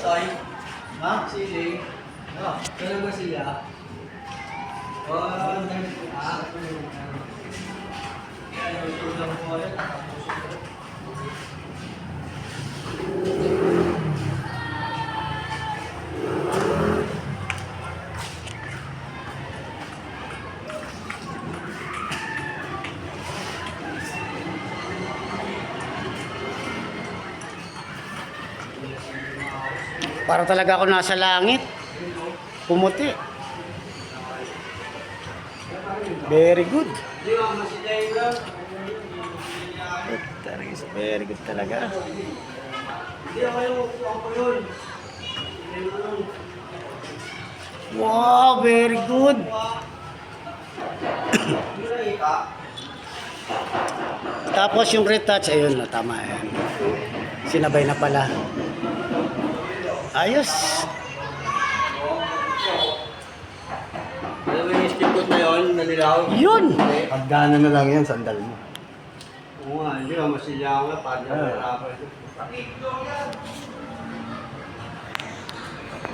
Tay. Ha? Sili. Oh, Kailan ba siya? Oh, tutulong mo yun. Para talaga ako nasa langit. Pumuti. Very good. Hindi ba masilay lang? Very good talaga. Hindi ako yun. Wow, very good. Tapos yung retouch, ayun na, tama yan. Sinabay na pala. Ayos. Alam mo yung skip coat na yun, nanilaw? Yun. Pagdana na lang yan, sandal mo. Oo nga, hindi ba masilya nga, parang nahirapan.